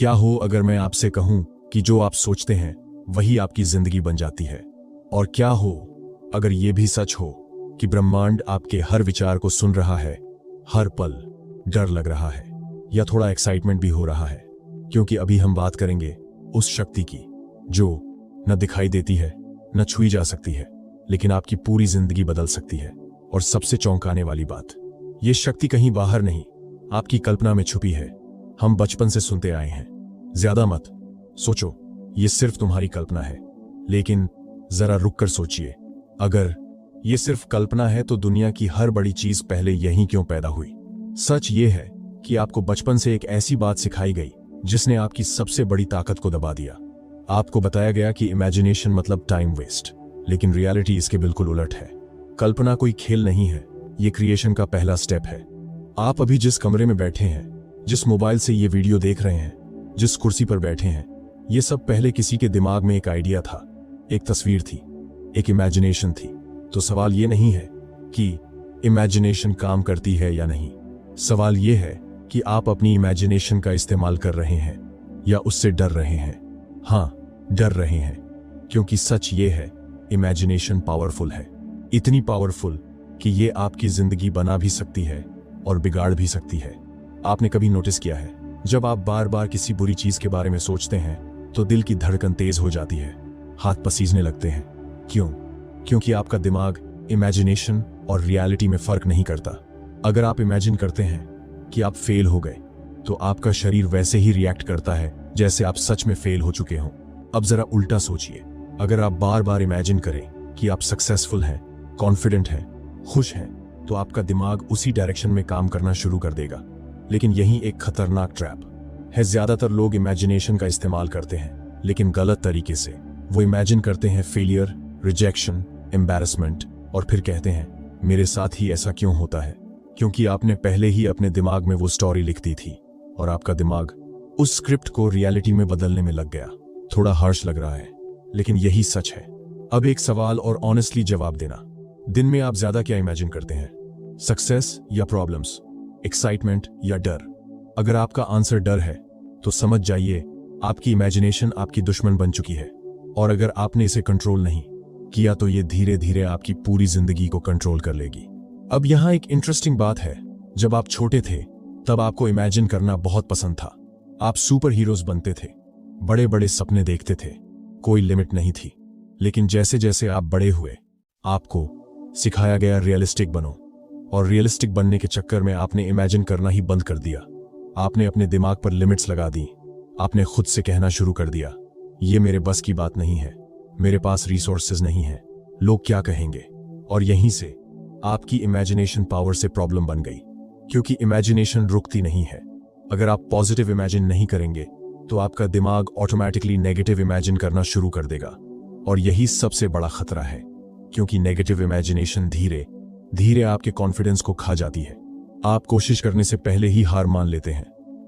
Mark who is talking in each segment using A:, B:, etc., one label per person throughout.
A: क्या हो अगर मैं आपसे कहूं कि जो आप सोचते हैं वही आपकी जिंदगी बन जाती है? और क्या हो अगर ये भी सच हो कि ब्रह्मांड आपके हर विचार को सुन रहा है, हर पल डर लग रहा है या थोड़ा एक्साइटमेंट भी हो रहा है? क्योंकि अभी हम बात करेंगे उस शक्ति की जो न दिखाई देती है, न छुई जा सकती है, लेकिन आपकी पूरी जिंदगी बदल सकती है। और सबसे चौंकाने वाली बात, ये शक्ति कहीं बाहर नहीं, आपकी कल्पना में छुपी है। हम बचपन से सुनते आए हैं, ज्यादा मत सोचो, ये सिर्फ तुम्हारी कल्पना है। लेकिन जरा रुक कर सोचिए, अगर ये सिर्फ कल्पना है तो दुनिया की हर बड़ी चीज पहले यहीं क्यों पैदा हुई? सच ये है कि आपको बचपन से एक ऐसी बात सिखाई गई जिसने आपकी सबसे बड़ी ताकत को दबा दिया। आपको बताया गया कि इमेजिनेशन मतलब टाइम वेस्ट, लेकिन रियलिटी इसके बिल्कुल उलट है। कल्पना कोई खेल नहीं है, ये क्रिएशन का पहला स्टेप है। आप अभी जिस कमरे में बैठे हैं, जिस मोबाइल से ये वीडियो देख रहे हैं, जिस कुर्सी पर बैठे हैं, ये सब पहले किसी के दिमाग में एक आइडिया था, एक तस्वीर थी, एक इमेजिनेशन थी। तो सवाल ये नहीं है कि इमेजिनेशन काम करती है या नहीं, सवाल ये है कि आप अपनी इमेजिनेशन का इस्तेमाल कर रहे हैं या उससे डर रहे हैं। हाँ, डर रहे हैं, क्योंकि सच ये है, इमेजिनेशन पावरफुल है, इतनी पावरफुल कि ये आपकी जिंदगी बना भी सकती है और बिगाड़ भी सकती है। आपने कभी नोटिस किया है, जब आप बार बार किसी बुरी चीज के बारे में सोचते हैं तो दिल की धड़कन तेज हो जाती है, हाथ पसीजने लगते हैं। क्यों? क्योंकि आपका दिमाग इमेजिनेशन और रियलिटी में फर्क नहीं करता। अगर आप इमेजिन करते हैं कि आप फेल हो गए, तो आपका शरीर वैसे ही रिएक्ट करता है जैसे आप सच में फेल हो चुके हों। अब जरा उल्टा सोचिए, अगर आप बार बार इमेजिन करें कि आप सक्सेसफुल हैं, कॉन्फिडेंट हैं, खुश हैं, तो आपका दिमाग उसी डायरेक्शन में काम करना शुरू कर देगा। लेकिन यही एक खतरनाक ट्रैप है। ज्यादातर लोग इमेजिनेशन का इस्तेमाल करते हैं, लेकिन गलत तरीके से। वो इमेजिन करते हैं फेलियर, रिजेक्शन, एम्बैरेसमेंट, और फिर कहते हैं मेरे साथ ही ऐसा क्यों होता है? क्योंकि आपने पहले ही अपने दिमाग में वो स्टोरी लिख दी थी और आपका दिमाग उस स्क्रिप्ट को रियलिटी में बदलने में लग गया। थोड़ा हार्श लग रहा है, लेकिन यही सच है। अब एक सवाल और ऑनेस्टली जवाब देना, दिन में आप ज्यादा क्या इमेजिन करते हैं? सक्सेस या प्रॉब्लम्स, एक्साइटमेंट या डर? अगर आपका आंसर डर है तो समझ जाइए आपकी इमेजिनेशन आपकी दुश्मन बन चुकी है। और अगर आपने इसे कंट्रोल नहीं किया तो ये धीरे धीरे आपकी पूरी जिंदगी को कंट्रोल कर लेगी। अब यहां एक इंटरेस्टिंग बात है, जब आप छोटे थे तब आपको इमेजिन करना बहुत पसंद था। आप सुपर हीरोज बनते थे, बड़े बड़े सपने देखते थे, कोई लिमिट नहीं थी। लेकिन जैसे जैसे आप बड़े हुए, आपको सिखाया गया रियलिस्टिक बनो, और रियलिस्टिक बनने के चक्कर में आपने इमेजिन करना ही बंद कर दिया। आपने अपने दिमाग पर लिमिट्स लगा दी। आपने खुद से कहना शुरू कर दिया, ये मेरे बस की बात नहीं है, मेरे पास रिसोर्सेज नहीं है, लोग क्या कहेंगे? और यहीं से आपकी इमेजिनेशन पावर से प्रॉब्लम बन गई, क्योंकि इमेजिनेशन रुकती नहीं है। अगर आप पॉजिटिव इमेजिन नहीं करेंगे तो आपका दिमाग ऑटोमेटिकली नेगेटिव इमेजिन करना शुरू कर देगा। और यही सबसे बड़ा खतरा है, क्योंकि नेगेटिव इमेजिनेशन धीरे धीरे आपके कॉन्फिडेंस को खा जाती है। आप कोशिश करने से पहले ही हार मान लेते हैं,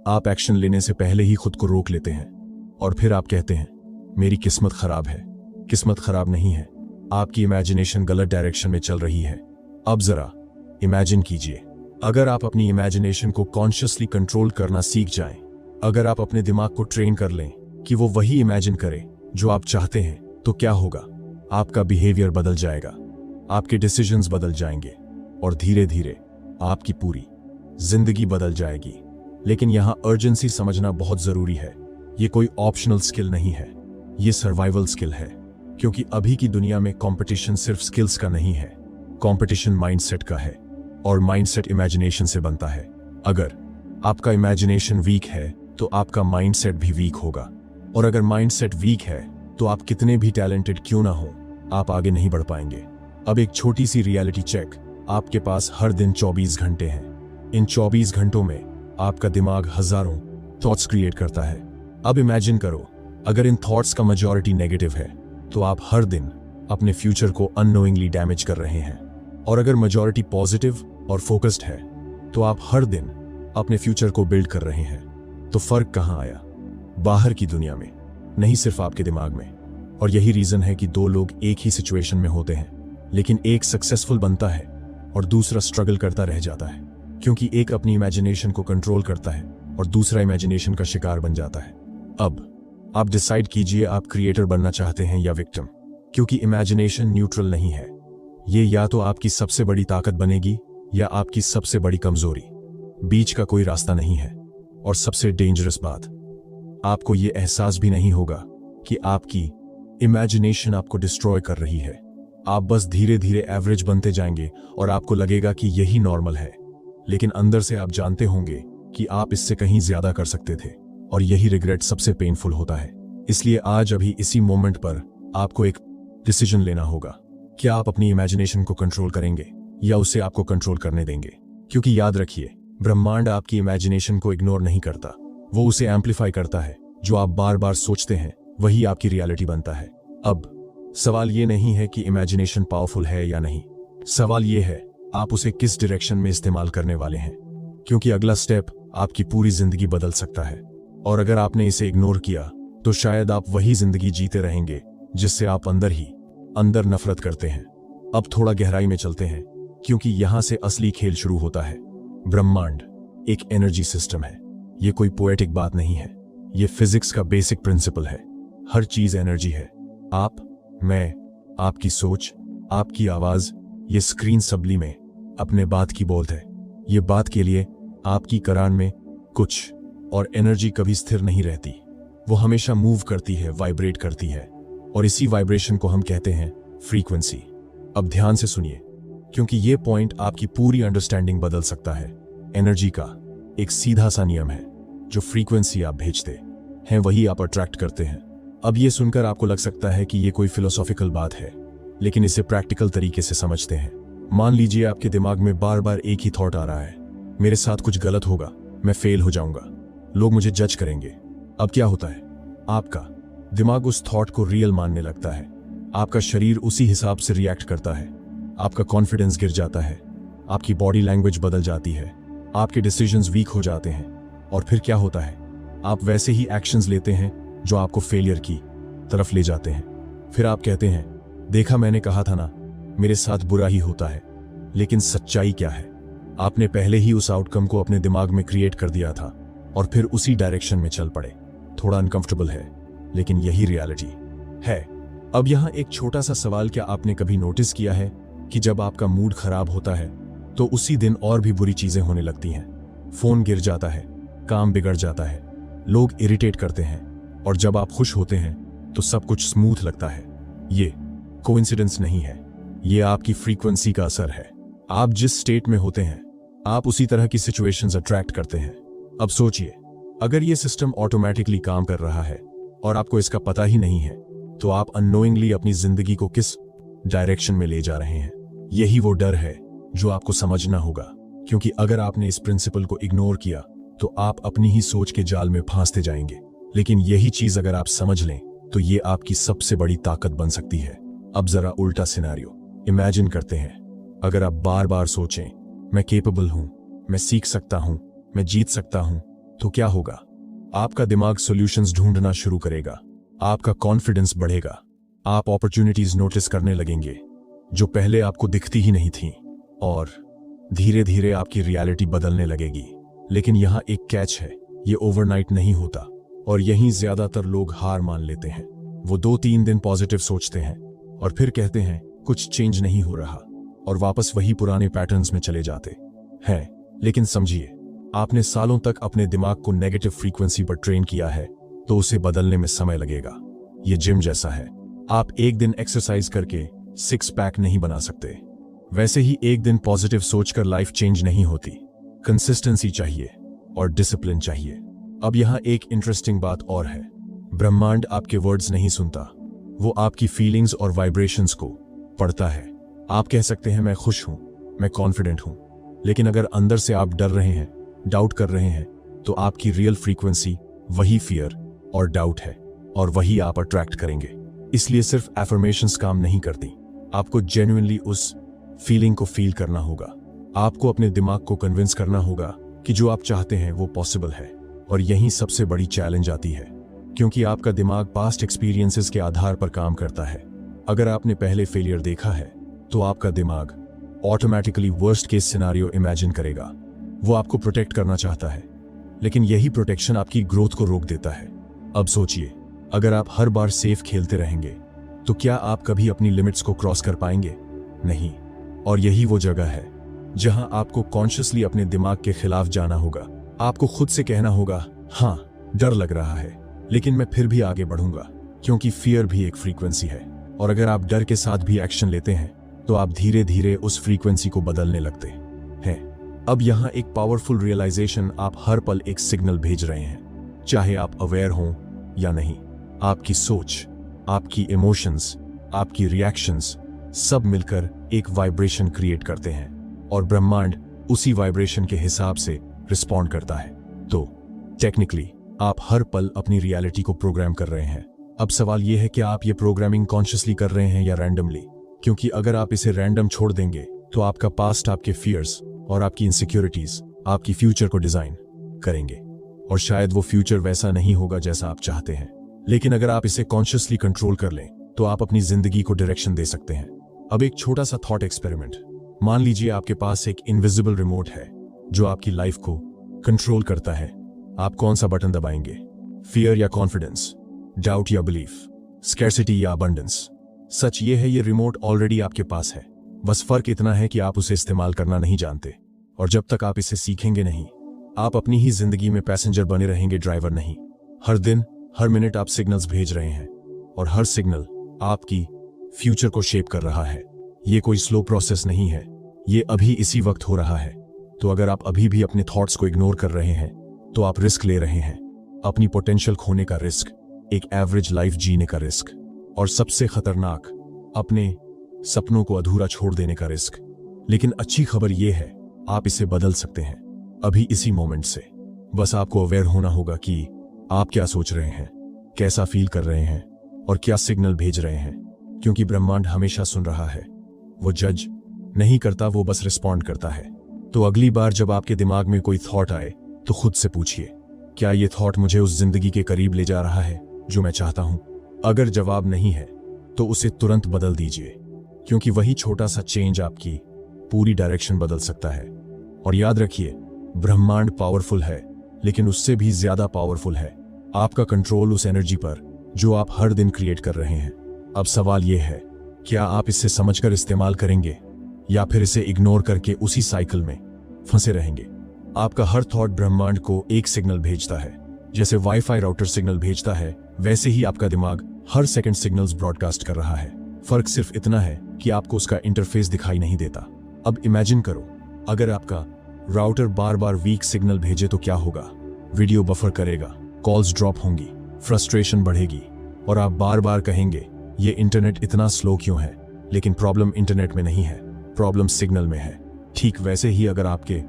A: आप एक्शन लेने से पहले ही खुद को रोक लेते हैं, और फिर आप कहते हैं मेरी किस्मत खराब है। किस्मत खराब नहीं है, आपकी इमेजिनेशन गलत डायरेक्शन में चल रही है। अब जरा इमेजिन कीजिए, अगर आप अपनी इमेजिनेशन को कॉन्शियसली कंट्रोल करना सीख जाएं, अगर आप अपने दिमाग को ट्रेन कर लें कि वो वही इमेजिन करे जो आप चाहते हैं, तो क्या होगा? आपका बिहेवियर बदल जाएगा, आपके डिसीजंस बदल जाएंगे, और धीरे धीरे आपकी पूरी जिंदगी बदल जाएगी। लेकिन यहां अर्जेंसी समझना बहुत जरूरी है। ये कोई ऑप्शनल स्किल नहीं है, ये सर्वाइवल स्किल है। क्योंकि अभी की दुनिया में कंपटीशन सिर्फ स्किल्स का नहीं है, कंपटीशन माइंडसेट का है, और माइंडसेट इमेजिनेशन से बनता है। अगर आपका इमेजिनेशन वीक है तो आपका माइंडसेट भी वीक होगा, और अगर माइंडसेट वीक है तो आप कितने भी टैलेंटेड क्यों ना हो, आप आगे नहीं बढ़ पाएंगे। अब एक छोटी सी रियलिटी चेक, आपके पास हर दिन 24 घंटे हैं। इन 24 घंटों में आपका दिमाग हजारों थॉट्स क्रिएट करता है। अब इमेजिन करो, अगर इन थॉट्स का मेजॉरिटी नेगेटिव है तो आप हर दिन अपने फ्यूचर को अननोइंगली डैमेज कर रहे हैं, और अगर मेजॉरिटी पॉजिटिव और फोकस्ड है तो आप हर दिन अपने फ्यूचर को बिल्ड कर रहे हैं। तो फर्क कहां आया? बाहर की दुनिया में नहीं, सिर्फ आपके दिमाग में। और यही रीजन है कि दो लोग एक ही सिचुएशन में होते हैं, लेकिन एक सक्सेसफुल बनता है और दूसरा स्ट्रगल करता रह जाता है, क्योंकि एक अपनी इमेजिनेशन को कंट्रोल करता है और दूसरा इमेजिनेशन का शिकार बन जाता है। अब आप डिसाइड कीजिए, आप क्रिएटर बनना चाहते हैं या विक्टिम, क्योंकि इमेजिनेशन न्यूट्रल नहीं है। ये या तो आपकी सबसे बड़ी ताकत बनेगी या आपकी सबसे बड़ी कमजोरी। बीच का कोई रास्ता नहीं है। और सबसे डेंजरस बात, आपको ये एहसास भी नहीं होगा कि आपकी इमेजिनेशन आपको डिस्ट्रॉय कर रही है। आप बस धीरे धीरे एवरेज बनते जाएंगे और आपको लगेगा कि यही नॉर्मल है, लेकिन अंदर से आप जानते होंगे कि आप इससे कहीं ज्यादा कर सकते थे। और यही रिग्रेट सबसे पेनफुल होता है। इसलिए आज अभी इसी मोमेंट पर आपको एक डिसीजन लेना होगा। क्या आप अपनी इमेजिनेशन को कंट्रोल करेंगे या उसे आपको कंट्रोल करने देंगे? क्योंकि याद रखिए, ब्रह्मांड आपकी इमेजिनेशन को इग्नोर नहीं करता, वो उसे एम्पलीफाई करता है। जो आप बार बार सोचते हैं वही आपकी रियलिटी बनता है। अब सवाल ये नहीं है कि इमेजिनेशन पावरफुल है या नहीं, सवाल ये है आप उसे किस डायरेक्शन में इस्तेमाल करने वाले हैं। क्योंकि अगला स्टेप आपकी पूरी जिंदगी बदल सकता है। और अगर आपने इसे इग्नोर किया तो शायद आप वही जिंदगी जीते रहेंगे जिससे आप अंदर ही अंदर नफरत करते हैं। अब थोड़ा गहराई में चलते हैं, क्योंकि यहां से असली खेल शुरू होता है। ब्रह्मांड एक एनर्जी सिस्टम है। ये कोई पोएटिक बात नहीं है, ये फिजिक्स का बेसिक प्रिंसिपल है। हर चीज एनर्जी है। आप, मैं, आपकी सोच, आपकी आवाज, ये स्क्रीन सबली में अपने बात की बोल है। ये बात के लिए आपकी करान में कुछ और एनर्जी कभी स्थिर नहीं रहती। वो हमेशा मूव करती है, वाइब्रेट करती है, और इसी वाइब्रेशन को हम कहते हैं फ्रीक्वेंसी। अब ध्यान से सुनिए, क्योंकि ये पॉइंट आपकी पूरी अंडरस्टैंडिंग बदल सकता है। एनर्जी का एक सीधा सा नियम है, जो फ्रीक्वेंसी आप भेजते हैं वही आप अट्रैक्ट करते हैं। अब ये सुनकर आपको लग सकता है कि ये कोई फिलोसॉफिकल बात है, लेकिन इसे प्रैक्टिकल तरीके से समझते हैं। मान लीजिए आपके दिमाग में बार बार एक ही थॉट आ रहा है, मेरे साथ कुछ गलत होगा, मैं फेल हो जाऊंगा, लोग मुझे जज करेंगे। अब क्या होता है, आपका दिमाग उस थॉट को रियल मानने लगता है। आपका शरीर उसी हिसाब से रिएक्ट करता है। आपका कॉन्फिडेंस गिर जाता है, आपकी बॉडी लैंग्वेज बदल जाती है, आपके डिसीजंस वीक हो जाते हैं। और फिर क्या होता है, आप वैसे ही एक्शंस लेते हैं जो आपको फेलियर की तरफ ले जाते हैं। फिर आप कहते हैं, देखा मैंने कहा था ना, मेरे साथ बुरा ही होता है। लेकिन सच्चाई क्या है, आपने पहले ही उस आउटकम को अपने दिमाग में क्रिएट कर दिया था और फिर उसी डायरेक्शन में चल पड़े। थोड़ा अनकंफर्टेबल है, लेकिन यही रियलिटी है। अब यहां एक छोटा सा सवाल, क्या आपने कभी नोटिस किया है कि जब आपका मूड खराब होता है तो उसी दिन और भी बुरी चीजें होने लगती हैं? फोन गिर जाता है, काम बिगड़ जाता है, लोग इरिटेट करते हैं, और जब आप खुश होते हैं तो सब कुछ स्मूथ लगता है। ये कोइंसिडेंस नहीं है, ये आपकी फ्रीक्वेंसी का असर है। आप जिस स्टेट में होते हैं आप उसी तरह की सिचुएशंस अट्रैक्ट करते हैं। अब सोचिए, अगर ये सिस्टम ऑटोमेटिकली काम कर रहा है और आपको इसका पता ही नहीं है, तो आप अननोइंगली अपनी जिंदगी को किस डायरेक्शन में ले जा रहे हैं। यही वो डर है जो आपको समझना होगा, क्योंकि अगर आपने इस प्रिंसिपल को इग्नोर किया तो आप अपनी ही सोच के जाल में फंसते जाएंगे। लेकिन यही चीज अगर आप समझ लें तो ये आपकी सबसे बड़ी ताकत बन सकती है। अब जरा उल्टा सिनेरियो इमेजिन करते हैं। अगर आप बार बार सोचें, मैं केपेबल हूं, मैं सीख सकता हूं, मैं जीत सकता हूं, तो क्या होगा? आपका दिमाग सॉल्यूशंस ढूंढना शुरू करेगा, आपका कॉन्फिडेंस बढ़ेगा, आप अपॉर्चुनिटीज नोटिस करने लगेंगे जो पहले आपको दिखती ही नहीं थी, और धीरे धीरे आपकी रियलिटी बदलने लगेगी। लेकिन यहां एक कैच है, ये ओवरनाइट नहीं होता, और यहीं ज्यादातर लोग हार मान लेते हैं। वो 2-3 दिन पॉजिटिव सोचते हैं और फिर कहते हैं कुछ चेंज नहीं हो रहा, और वापस वही पुराने पैटर्न्स में चले जाते हैं। लेकिन समझिए, आपने सालों तक अपने दिमाग को नेगेटिव फ्रीक्वेंसी पर ट्रेन किया है, तो उसे बदलने में समय लगेगा। ये जिम जैसा है, आप एक दिन एक्सरसाइज करके 6 पैक नहीं बना सकते। वैसे ही एक दिन पॉजिटिव सोचकर लाइफ चेंज नहीं होती। कंसिस्टेंसी चाहिए और डिसिप्लिन चाहिए। अब यहां एक इंटरेस्टिंग बात और है, ब्रह्मांड आपके वर्ड्स नहीं सुनता, वो आपकी फीलिंग्स और वाइब्रेशंस को पढ़ता है। आप कह सकते हैं मैं खुश हूं, मैं कॉन्फिडेंट हूं, लेकिन अगर अंदर से आप डर रहे हैं, डाउट कर रहे हैं, तो आपकी रियल फ्रीक्वेंसी वही फियर और डाउट है, और वही आप अट्रैक्ट करेंगे। इसलिए सिर्फ एफर्मेशंस काम नहीं करती, आपको जेन्युइनली उस फीलिंग को फील करना होगा। आपको अपने दिमाग को कन्विंस करना होगा कि जो आप चाहते हैं वो पॉसिबल है। और यही सबसे बड़ी चैलेंज आती है, क्योंकि आपका दिमाग पास्ट एक्सपीरियंसेस के आधार पर काम करता है। अगर आपने पहले फेलियर देखा है तो आपका दिमाग automatically worst case scenario imagine करेगा। वो आपको प्रोटेक्ट करना चाहता है, लेकिन यही प्रोटेक्शन आपकी ग्रोथ को रोक देता है। अब सोचिए, अगर आप हर बार सेफ खेलते रहेंगे तो क्या आप कभी अपनी लिमिट्स को क्रॉस कर पाएंगे? नहीं। और यही वो जगह है जहां आपको कॉन्शियसली अपने दिमाग के खिलाफ जाना होगा। आपको खुद से कहना होगा, हाँ डर लग रहा है लेकिन मैं फिर भी आगे बढ़ूंगा, क्योंकि फियर भी एक फ्रीक्वेंसी है। और अगर आप डर के साथ भी एक्शन लेते हैं तो आप धीरे धीरे उस फ्रीक्वेंसी को बदलने लगते हैं। अब यहां एक पावरफुल रियलाइजेशन, आप हर पल एक सिग्नल भेज रहे हैं, चाहे आप अवेयर हों या नहीं। आपकी सोच, आपकी इमोशंस, आपकी रिएक्शंस सब मिलकर एक वाइब्रेशन क्रिएट करते हैं और ब्रह्मांड उसी वाइब्रेशन के हिसाब से रिस्पॉन्ड करता है। तो टेक्निकली आप हर पल अपनी रियलिटी को प्रोग्राम कर रहे हैं। अब सवाल यह है कि आप ये प्रोग्रामिंग कॉन्शियसली कर रहे हैं या रैंडमली, क्योंकि अगर आप इसे रैंडम छोड़ देंगे तो आपका पास्ट आपके फियर्स और आपकी इनसिक्योरिटीज आपकी फ्यूचर को डिजाइन करेंगे, और शायद वो फ्यूचर वैसा नहीं होगा जैसा आप चाहते हैं। लेकिन अगर आप इसे कॉन्शियसली कंट्रोल कर लें तो आप अपनी जिंदगी को डायरेक्शन दे सकते हैं। अब एक छोटा सा थॉट एक्सपेरिमेंट, मान लीजिए आपके पास एक इनविजिबल रिमोट है जो आपकी लाइफ को कंट्रोल करता है। आप कौन सा बटन दबाएंगे? फियर या कॉन्फिडेंस, डाउट या बिलीफ, स्कैर्सिटी या अबंडेंस? सच ये है, ये रिमोट ऑलरेडी आपके पास है, बस फर्क इतना है कि आप उसे इस्तेमाल करना नहीं जानते। और जब तक आप इसे सीखेंगे नहीं, आप अपनी ही जिंदगी में पैसेंजर बने रहेंगे, ड्राइवर नहीं। हर दिन हर मिनट आप सिग्नल्स भेज रहे हैं और हर सिग्नल आपकी फ्यूचर को शेप कर रहा है। ये कोई स्लो प्रोसेस नहीं है, ये अभी इसी वक्त हो रहा है। तो अगर आप अभी भी अपने थॉट्स को इग्नोर कर रहे हैं तो आप रिस्क ले रहे हैं, अपनी पोटेंशियल खोने का रिस्क, एक एवरेज लाइफ जीने का रिस्क, और सबसे खतरनाक, अपने सपनों को अधूरा छोड़ देने का रिस्क। लेकिन अच्छी खबर यह है, आप इसे बदल सकते हैं अभी इसी मोमेंट से। बस आपको अवेयर होना होगा कि आप क्या सोच रहे हैं, कैसा फील कर रहे हैं और क्या सिग्नल भेज रहे हैं, क्योंकि ब्रह्मांड हमेशा सुन रहा है। वो जज नहीं करता, वो बस रिस्पॉन्ड करता है। तो अगली बार जब आपके दिमाग में कोई थॉट आए तो खुद से पूछिए, क्या ये थॉट मुझे उस जिंदगी के करीब ले जा रहा है जो मैं चाहता हूं? अगर जवाब नहीं है तो उसे तुरंत बदल दीजिए, क्योंकि वही छोटा सा चेंज आपकी पूरी डायरेक्शन बदल सकता है। और याद रखिए, ब्रह्मांड पावरफुल है लेकिन उससे भी ज्यादा पावरफुल है आपका कंट्रोल उस एनर्जी पर जो आप हर दिन क्रिएट कर रहे हैं। अब सवाल यह है, क्या आप इसे समझकर इस्तेमाल करेंगे या फिर इसे इग्नोर करके उसी साइकिल में फंसे रहेंगे? आपका हर थॉट ब्रह्मांड को एक सिग्नल भेजता है। जैसे वाईफाई राउटर सिग्नल भेजता है, वैसे ही आपका दिमाग हर सेकंड सिग्नल्स ब्रॉडकास्ट कर रहा है। फर्क सिर्फ इतना है कि आपको उसका इंटरफेस दिखाई नहीं देता। अब इमेजिन करो, अगर आपका राउटर बार बार वीक सिग्नल भेजे तो क्या होगा? वीडियो बफर करेगा, कॉल्स ड्रॉप होंगी, फ्रस्ट्रेशन बढ़ेगी और आप बार बार कहेंगे, ये इंटरनेट इतना स्लो क्यों है? लेकिन प्रॉब्लम इंटरनेट में नहीं है, प्रॉब्लम सिग्नल में है। ठीक वैसे ही अगर आपके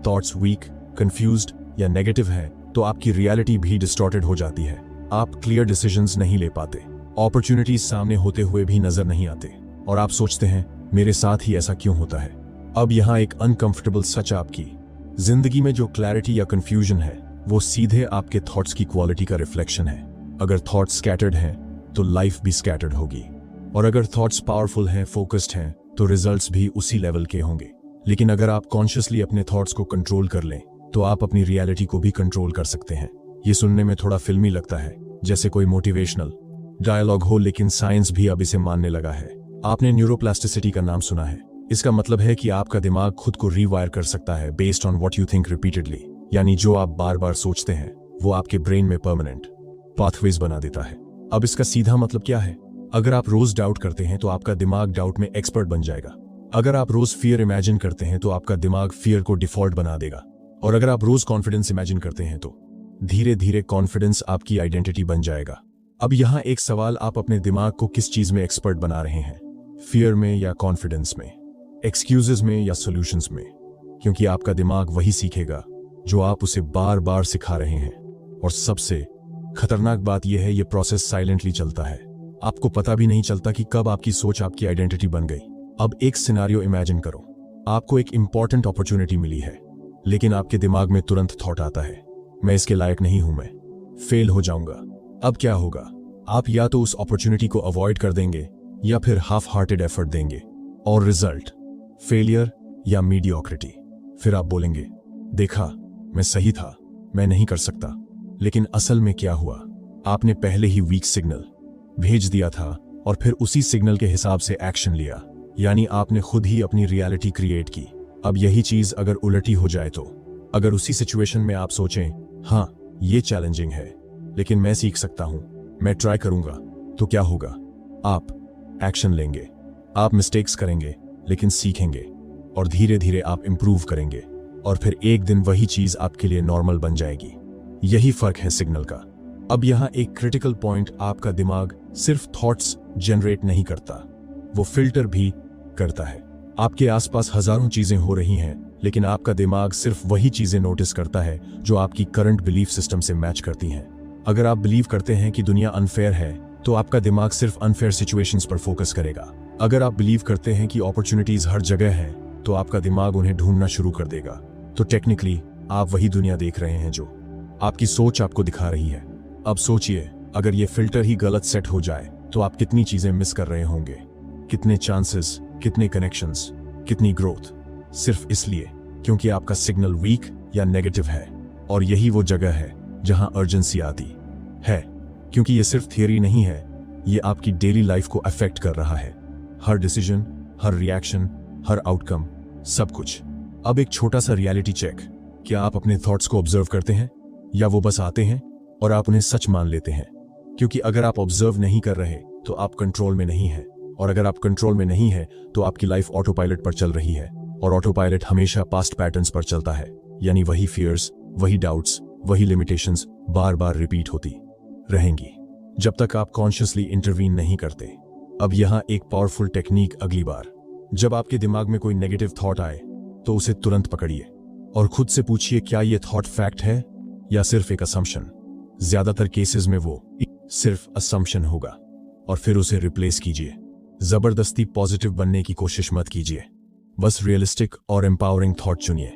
A: थॉट्स वीक, कंफ्यूज्ड या नेगेटिव है तो आपकी रियलिटी भी डिस्टॉर्टेड हो जाती है। आप क्लियर डिसीजंस नहीं ले पाते, अपॉर्चुनिटीज सामने होते हुए भी नजर नहीं आते और आप सोचते हैं, मेरे साथ ही ऐसा क्यों होता है? अब यहाँ एक अनकंफर्टेबल सच, आपकी जिंदगी में जो क्लैरिटी या कंफ्यूजन है वो सीधे आपके थॉट्स की क्वालिटी का रिफ्लेक्शन है। अगर थॉट्स स्कैटर्ड हैं तो लाइफ भी स्कैटर्ड होगी, और अगर थॉट्स पावरफुल हैं, फोकस्ड हैं, तो रिजल्ट्स भी उसी लेवल के होंगे। लेकिन अगर आप कॉन्शियसली अपने थॉट्स को कंट्रोल कर लें तो आप अपनी रियलिटी को भी कंट्रोल कर सकते हैं। ये सुनने में थोड़ा फिल्मी लगता है, जैसे कोई मोटिवेशनल डायलॉग हो, लेकिन साइंस भी अब इसे मानने लगा है। आपने न्यूरोप्लास्टिसिटी का नाम सुना है? इसका मतलब है कि आपका दिमाग खुद को रीवायर कर सकता है based on what you think repeatedly. यानी जो आप बार बार सोचते हैं वो आपके ब्रेन में परमानेंट पाथवेज बना देता है। अब इसका सीधा मतलब क्या है? अगर आप रोज डाउट करते हैं तो आपका दिमाग डाउट में एक्सपर्ट बन जाएगा। अगर आप रोज फियर इमेजिन करते हैं तो आपका दिमाग फियर को डिफॉल्ट बना देगा। और अगर आप रोज कॉन्फिडेंस इमेजिन करते हैं तो धीरे धीरे कॉन्फिडेंस आपकी आइडेंटिटी बन जाएगा। अब यहाँ एक सवाल, आप अपने दिमाग को किस चीज में एक्सपर्ट बना रहे हैं? फियर में या कॉन्फिडेंस में? एक्सक्यूजेस में या सॉल्यूशंस में? क्योंकि आपका दिमाग वही सीखेगा जो आप उसे बार बार सिखा रहे हैं। और सबसे खतरनाक बात यह है, यह प्रोसेस साइलेंटली चलता है। आपको पता भी नहीं चलता कि कब आपकी सोच आपकी आइडेंटिटी बन गई। अब एक सिनेरियो इमेजिन करो, आपको एक इंपॉर्टेंट अपॉर्चुनिटी मिली है, लेकिन आपके दिमाग में तुरंत थॉट आता है, मैं इसके लायक नहीं हूं, मैं फेल हो जाऊंगा। अब क्या होगा? आप या तो उस अपॉर्चुनिटी को अवॉइड कर देंगे या फिर हाफ हार्टेड एफर्ट देंगे, और रिजल्ट फेलियर या मीडियोक्रिटी। फिर आप बोलेंगे, देखा, मैं सही था, मैं नहीं कर सकता। लेकिन असल में क्या हुआ? आपने पहले ही वीक सिग्नल भेज दिया था और फिर उसी सिग्नल के हिसाब से एक्शन लिया, यानी आपने खुद ही अपनी रियलिटी क्रिएट की। अब यही चीज अगर उलटी हो जाए तो, अगर उसी सिचुएशन में आप सोचें, हाँ ये चैलेंजिंग है लेकिन मैं सीख सकता हूं, मैं ट्राई करूंगा, तो क्या होगा? आप एक्शन लेंगे, आप मिस्टेक्स करेंगे लेकिन सीखेंगे और धीरे धीरे आप इंप्रूव करेंगे और फिर एक दिन वही चीज आपके लिए नॉर्मल बन जाएगी। यही फर्क है सिग्नल का। अब यहां एक क्रिटिकल पॉइंट, आपका दिमाग सिर्फ थॉट्स जनरेट नहीं करता, वो फिल्टर भी करता है। आपके आसपास हजारों चीजें हो रही हैं लेकिन आपका दिमाग सिर्फ वही चीजें नोटिस करता है जो आपकी करंट बिलीफ सिस्टम से मैच करती हैं। अगर आप बिलीव करते हैं कि दुनिया अनफेयर है तो आपका दिमाग सिर्फ अनफेयर सिचुएशंस पर फोकस करेगा। अगर आप बिलीव करते हैं कि अपॉर्चुनिटीज हर जगह हैं तो आपका दिमाग उन्हें ढूंढना शुरू कर देगा। तो टेक्निकली आप वही दुनिया देख रहे हैं जो आपकी सोच आपको दिखा रही है। अब सोचिए, अगर ये फिल्टर ही गलत सेट हो जाए तो आप कितनी चीजें मिस कर रहे होंगे, कितने चांसेस, कितने कनेक्शंस, कितनी ग्रोथ, सिर्फ इसलिए क्योंकि आपका सिग्नल वीक या नेगेटिव है। और यही वो जगह है जहां अर्जेंसी आती है, क्योंकि ये सिर्फ थियरी नहीं है, ये आपकी डेली लाइफ को अफेक्ट कर रहा है। हर डिसीजन, हर रिएक्शन, हर आउटकम, सब कुछ। अब एक छोटा सा रियलिटी चेक, क्या आप अपने थॉट्स को ऑब्जर्व करते हैं या वो बस आते हैं और आप उन्हें सच मान लेते हैं? क्योंकि अगर आप ऑब्जर्व नहीं कर रहे तो आप कंट्रोल में नहीं हैं, और अगर आप कंट्रोल में नहीं है तो आपकी लाइफ ऑटो पायलट पर चल रही है, और ऑटो पायलट हमेशा पास्ट पैटर्न्स पर चलता है, यानी वही फियर्स, वही डाउट्स, वही लिमिटेशंस बार बार रिपीट होती रहेंगी जब तक आप कॉन्शियसली इंटरवीन नहीं करते। अब यहां एक पावरफुल टेक्निक, अगली बार जब आपके दिमाग में कोई नेगेटिव थॉट आए तो उसे तुरंत पकड़िए और खुद से पूछिए, क्या ये थॉट फैक्ट है या सिर्फ एक असम्पशन? ज्यादातर केसेस में वो सिर्फ असम्पशन होगा, और फिर उसे रिप्लेस कीजिए। जबरदस्ती पॉजिटिव बनने की कोशिश मत कीजिए, बस रियलिस्टिक और एम्पावरिंग थॉट चुनिए,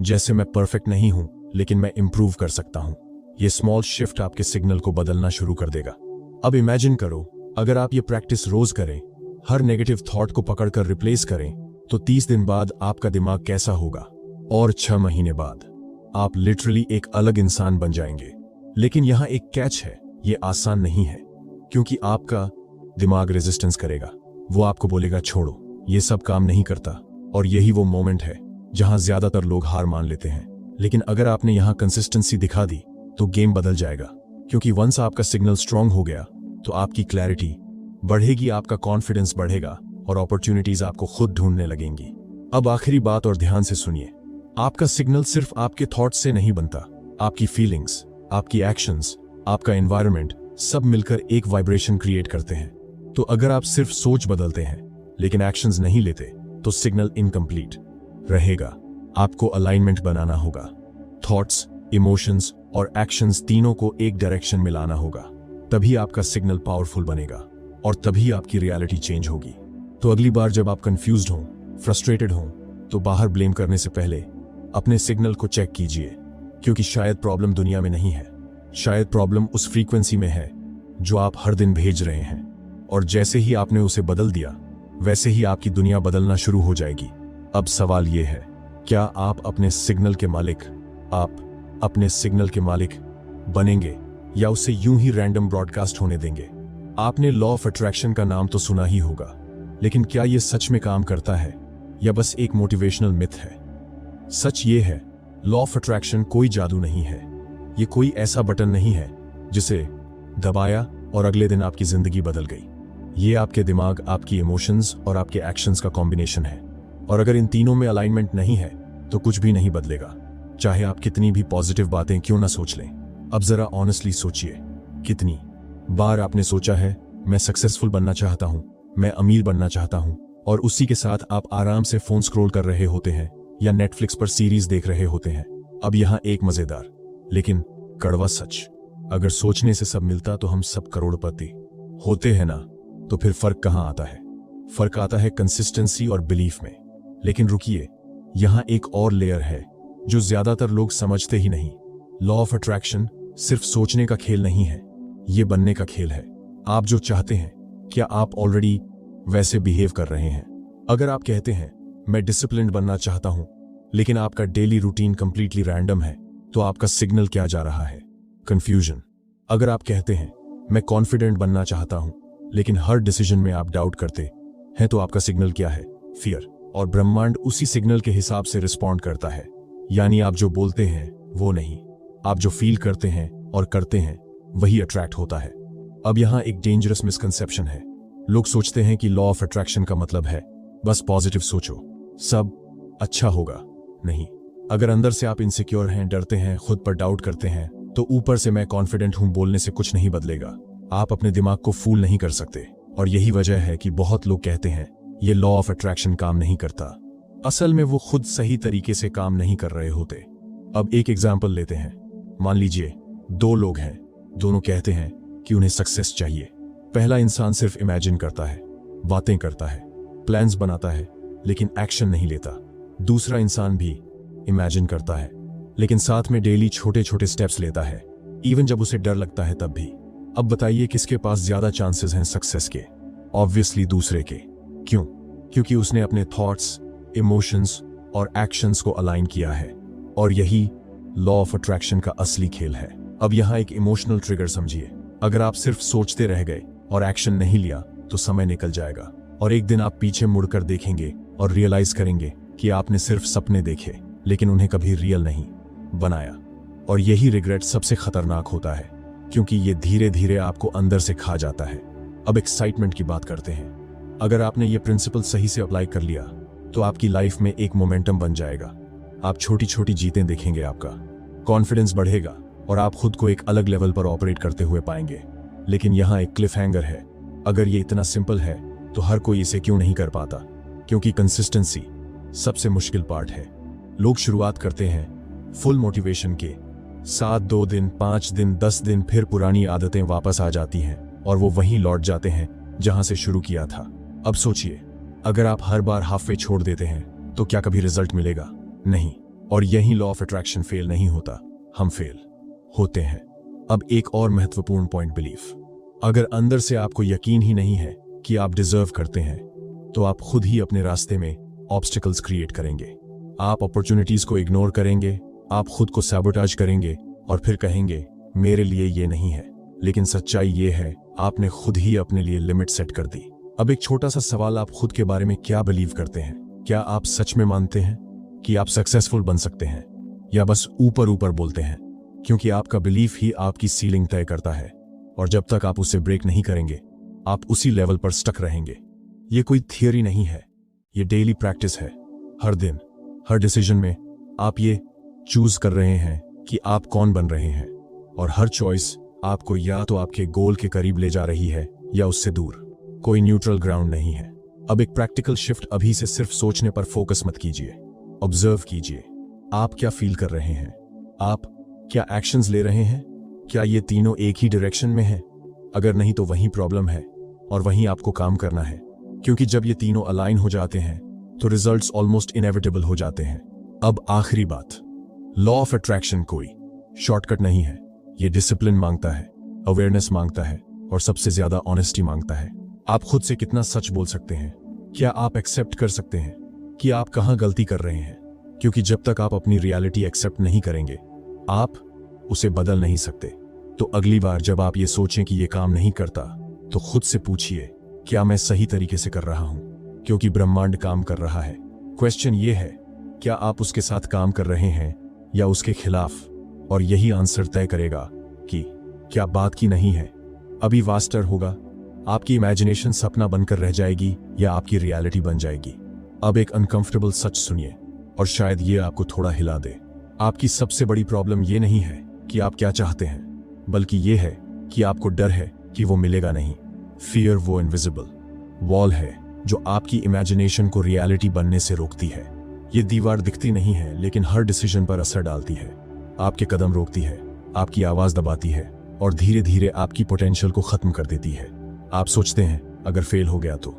A: जैसे मैं परफेक्ट नहीं हूं लेकिन मैं इंप्रूव कर सकता हूं। ये स्मॉल शिफ्ट आपके सिग्नल को बदलना शुरू कर देगा। अब इमेजिन करो, अगर आप ये प्रैक्टिस रोज करें, हर नेगेटिव थॉट को पकड़कर रिप्लेस करें, तो 30 दिन बाद आपका दिमाग कैसा होगा, और 6 महीने बाद आप लिटरली एक अलग इंसान बन जाएंगे। लेकिन यहां एक कैच है, ये आसान नहीं है, क्योंकि आपका दिमाग रेजिस्टेंस करेगा। वो आपको बोलेगा, छोड़ो, ये सब काम नहीं करता। और यही वो मोमेंट है जहां ज्यादातर लोग हार मान लेते हैं। लेकिन अगर आपने यहां कंसिस्टेंसी दिखा दी तो गेम बदल जाएगा, क्योंकि वंस आपका सिग्नल स्ट्रांग हो गया तो आपकी क्लैरिटी बढ़ेगी, आपका कॉन्फिडेंस बढ़ेगा और अपॉर्चुनिटीज आपको खुद ढूंढने लगेंगी। अब आखिरी बात, और ध्यान से सुनिए, आपका सिग्नल सिर्फ आपके थॉट्स से नहीं बनता, आपकी फीलिंग्स, आपकी एक्शंस, आपका एनवायरनमेंट सब मिलकर एक वाइब्रेशन क्रिएट करते हैं। तो अगर आप सिर्फ सोच बदलते हैं लेकिन एक्शंस नहीं लेते तो सिग्नल इनकम्प्लीट रहेगा। आपको अलाइनमेंट बनाना होगा, थॉट्स, इमोशंस और एक्शंस तीनों को एक डायरेक्शन में लाना होगा, तभी आपका सिग्नल पावरफुल बनेगा और तभी आपकी रियलिटी चेंज होगी। तो अगली बार जब आप कंफ्यूज्ड हों, फ्रस्ट्रेटेड हों, तो बाहर ब्लेम करने से पहले अपने सिग्नल को चेक कीजिए, क्योंकि शायद प्रॉब्लम दुनिया में नहीं है, शायद प्रॉब्लम उस फ्रीक्वेंसी में है जो आप हर दिन भेज रहे हैं। और जैसे ही आपने उसे बदल दिया वैसे ही आपकी दुनिया बदलना शुरू हो जाएगी। अब सवाल यह है, क्या आप अपने सिग्नल के मालिक, आप अपने सिग्नल के मालिक बनेंगे या उसे यूं ही रैंडम ब्रॉडकास्ट होने देंगे? आपने लॉ ऑफ अट्रैक्शन का नाम तो सुना ही होगा, लेकिन क्या यह सच में काम करता है या बस एक मोटिवेशनल मिथ है? सच ये है, लॉ ऑफ अट्रैक्शन कोई जादू नहीं है, ये कोई ऐसा बटन नहीं है जिसे दबाया और अगले दिन आपकी जिंदगी बदल गई। ये आपके दिमाग, आपकी इमोशंस और आपके एक्शंस का कॉम्बिनेशन है, और अगर इन तीनों में अलाइनमेंट नहीं है तो कुछ भी नहीं बदलेगा, चाहे आप कितनी भी पॉजिटिव बातें क्यों ना सोच लें। अब जरा ऑनेस्टली सोचिए, कितनी बार आपने सोचा है, मैं सक्सेसफुल बनना चाहता हूं, मैं अमीर बनना चाहता हूं, और उसी के साथ आप आराम से फोन स्क्रॉल कर रहे होते हैं या नेटफ्लिक्स पर सीरीज देख रहे होते हैं। अब यहां एक मजेदार लेकिन कड़वा सच, अगर सोचने से सब मिलता तो हम सब करोड़पति होते हैं ना। तो फिर फर्क कहां आता है? फर्क आता है कंसिस्टेंसी और बिलीफ में। लेकिन रुकिए, यहां एक और लेयर है जो ज्यादातर लोग समझते ही नहीं। लॉ ऑफ अट्रैक्शन सिर्फ सोचने का खेल नहीं है, ये बनने का खेल है। आप जो चाहते हैं, क्या आप ऑलरेडी वैसे बिहेव कर रहे हैं? अगर आप कहते हैं मैं डिसिप्लिन्ड बनना चाहता हूं, लेकिन आपका डेली रूटीन कंप्लीटली रैंडम है, तो आपका सिग्नल क्या जा रहा है? कंफ्यूजन। अगर आप कहते हैं मैं कॉन्फिडेंट बनना चाहता हूं, लेकिन हर डिसीजन में आप डाउट करते हैं, तो आपका सिग्नल क्या है? फियर। और ब्रह्मांड उसी सिग्नल के हिसाब से रिस्पॉन्ड करता है। यानी आप जो बोलते हैं वो नहीं, आप जो फील करते हैं और करते हैं वही अट्रैक्ट होता है। अब यहां एक डेंजरस मिसकंसेप्शन है। लोग सोचते हैं कि लॉ ऑफ अट्रैक्शन का मतलब है बस पॉजिटिव सोचो, सब अच्छा होगा। नहीं, अगर अंदर से आप इनसिक्योर हैं, डरते हैं, खुद पर डाउट करते हैं, तो ऊपर से मैं कॉन्फिडेंट हूं बोलने से कुछ नहीं बदलेगा। आप अपने दिमाग को फूल नहीं कर सकते। और यही वजह है कि बहुत लोग कहते हैं ये लॉ ऑफ अट्रैक्शन काम नहीं करता। असल में वो खुद सही तरीके से काम नहीं कर रहे होते। अब एक एग्जाम्पल लेते हैं। मान लीजिए दो लोग हैं, दोनों कहते हैं कि उन्हें सक्सेस चाहिए। पहला इंसान सिर्फ इमेजिन करता है, बातें करता है, प्लान्स बनाता है, लेकिन एक्शन नहीं लेता। दूसरा इंसान भी इमेजिन करता है, लेकिन साथ में डेली छोटे छोटे स्टेप्स लेता है, इवन जब उसे डर लगता है तब भी। अब बताइए किसके पास ज्यादा चांसेस हैं सक्सेस के? ऑब्वियसली दूसरे के। क्यों? क्योंकि उसने अपने थॉट्स, इमोशंस और एक्शंस को अलाइन किया है। और यही लॉ ऑफ अट्रैक्शन का असली खेल है। अब यहां एक इमोशनल ट्रिगर समझिए। अगर आप सिर्फ सोचते रह गए और एक्शन नहीं लिया तो समय निकल जाएगा, और एक दिन आप पीछे मुड़कर देखेंगे और रियलाइज करेंगे कि आपने सिर्फ सपने देखे, लेकिन उन्हें कभी रियल नहीं बनाया। और यही रिग्रेट सबसे खतरनाक होता है, क्योंकि ये धीरे धीरे आपको अंदर से खा जाता है। अब एक्साइटमेंट की बात करते हैं। अगर आपने ये प्रिंसिपल सही से अप्लाई कर लिया तो आपकी लाइफ में एक मोमेंटम बन जाएगा। आप छोटी छोटी जीतें देखेंगे, आपका कॉन्फिडेंस बढ़ेगा और आप खुद को एक अलग लेवल पर ऑपरेट करते हुए पाएंगे। लेकिन यहाँ एक क्लिफ हैंगर है। अगर ये इतना सिंपल है तो हर कोई इसे क्यों नहीं कर पाता? क्योंकि कंसिस्टेंसी सबसे मुश्किल पार्ट है। लोग शुरुआत करते हैं फुल मोटिवेशन के साथ, 2 दिन, 5 दिन, 10 दिन, फिर पुरानी आदतें वापस आ जाती हैं और वो वहीं लौट जाते हैं जहां से शुरू किया था। अब सोचिए, अगर आप हर बार हाफवे छोड़ देते हैं तो क्या कभी रिजल्ट मिलेगा? नहीं। और यही लॉ ऑफ अट्रैक्शन फेल नहीं होता, हम फेल होते हैं। अब एक और महत्वपूर्ण पॉइंट, बिलीफ। अगर अंदर से आपको यकीन ही नहीं है कि आप डिजर्व करते हैं, तो आप खुद ही अपने रास्ते में ऑब्स्टिकल्स क्रिएट करेंगे। आप अपॉर्चुनिटीज को इग्नोर करेंगे, आप खुद को सैबोटाज करेंगे और फिर कहेंगे मेरे लिए ये नहीं है। लेकिन सच्चाई ये है, आपने खुद ही अपने लिए लिमिट सेट कर दी। अब एक छोटा सा सवाल, आप खुद के बारे में क्या बिलीव करते हैं? क्या आप सच में मानते हैं कि आप सक्सेसफुल बन सकते हैं, या बस ऊपर ऊपर बोलते हैं? क्योंकि आपका बिलीफ ही आपकी सीलिंग तय करता है, और जब तक आप उसे ब्रेक नहीं करेंगे आप उसी लेवल पर स्टक रहेंगे। ये कोई थियरी नहीं है, ये डेली प्रैक्टिस है। हर दिन, हर डिसीजन में आप ये चूज कर रहे हैं कि आप कौन बन रहे हैं, और हर चॉइस आपको या तो आपके गोल के करीब ले जा रही है या उससे दूर। कोई न्यूट्रल ग्राउंड नहीं है। अब एक प्रैक्टिकल शिफ्ट, अभी से सिर्फ सोचने पर फोकस मत कीजिए, ऑब्जर्व कीजिए। आप क्या फील कर रहे हैं? आप क्या एक्शंस ले रहे हैं? क्या ये तीनों एक ही डायरेक्शन में है? अगर नहीं तो वहीं प्रॉब्लम है और वहीं आपको काम करना है। क्योंकि जब ये तीनों अलाइन हो जाते हैं तो रिजल्ट्स ऑलमोस्ट इनएविटेबल हो जाते हैं। अब आखिरी बात, लॉ ऑफ अट्रैक्शन कोई शॉर्टकट नहीं है। ये डिसिप्लिन मांगता है, अवेयरनेस मांगता है, और सबसे ज्यादा ऑनेस्टी मांगता है। आप खुद से कितना सच बोल सकते हैं? क्या आप एक्सेप्ट कर सकते हैं कि आप कहां गलती कर रहे हैं? क्योंकि जब तक आप अपनी रियलिटी एक्सेप्ट नहीं करेंगे आप उसे बदल नहीं सकते। तो अगली बार जब आप ये सोचें कि ये काम नहीं करता, तो खुद से पूछिए क्या मैं सही तरीके से कर रहा हूं? क्योंकि ब्रह्मांड काम कर रहा है। क्वेश्चन ये है, क्या आप उसके साथ काम कर रहे हैं या उसके खिलाफ? और यही आंसर तय करेगा कि क्या बात की नहीं है अभी वास्टर होगा, आपकी इमेजिनेशन सपना बनकर रह जाएगी या आपकी रियलिटी बन जाएगी। अब एक अनकंफर्टेबल सच सुनिए, और शायद ये आपको थोड़ा हिला दे। आपकी सबसे बड़ी प्रॉब्लम ये नहीं है कि आप क्या चाहते हैं, बल्कि ये है कि आपको डर है कि वो मिलेगा नहीं। फियर वो इनविजिबल वॉल है जो आपकी इमेजिनेशन को रियलिटी बनने से रोकती है। ये दीवार दिखती नहीं है, लेकिन हर डिसीजन पर असर डालती है। आपके कदम रोकती है, आपकी आवाज दबाती है, और धीरे धीरे आपकी पोटेंशियल को खत्म कर देती है। आप सोचते हैं अगर फेल हो गया तो,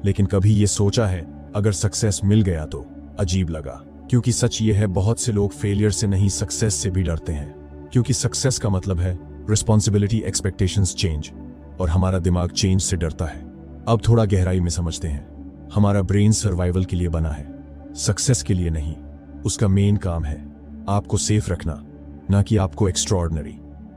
A: लेकिन कभी ये सोचा है अगर सक्सेस मिल गया तो? अजीब लगा, क्योंकि सच ये है, बहुत से लोग फेलियर से नहीं सक्सेस से भी डरते हैं। क्योंकि सक्सेस का मतलब है रिस्पॉन्सिबिलिटी, एक्सपेक्टेशंस चेंज, और हमारा दिमाग चेंज से डरता है। अब थोड़ा गहराई में समझते हैं। हमारा ब्रेन सर्वाइवल के लिए बना है, सक्सेस के लिए नहीं। उसका मेन काम है आपको सेफ रखना, ना कि आपको एक्स्ट्राऑर्डिनरी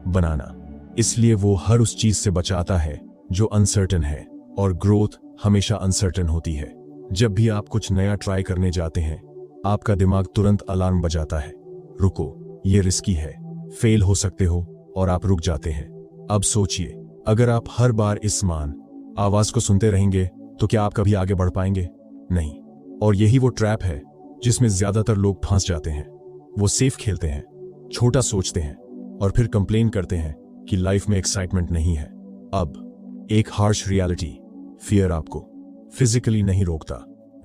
A: बनाना। इसलिए वो हर उस चीज से बचाता है जो अनसर्टेन है, और ग्रोथ हमेशा अनसर्टेन होती है। जब भी आप कुछ नया ट्राई करने जाते हैं, आपका दिमाग तुरंत अलार्म बजाता है, रुको, ये रिस्की है, फेल हो सकते हो, और आप रुक जाते हैं। अब सोचिए, अगर आप हर बार इस आवाज को सुनते रहेंगे तो क्या आप कभी आगे बढ़ पाएंगे? नहीं। और यही वो ट्रैप है जिसमें ज्यादातर लोग फंस जाते हैं। वो सेफ खेलते हैं, छोटा सोचते हैं, और फिर कंप्लेन करते हैं कि लाइफ में एक्साइटमेंट नहीं है। अब एक हार्श रियलिटी, फियर आपको फिजिकली नहीं रोकता,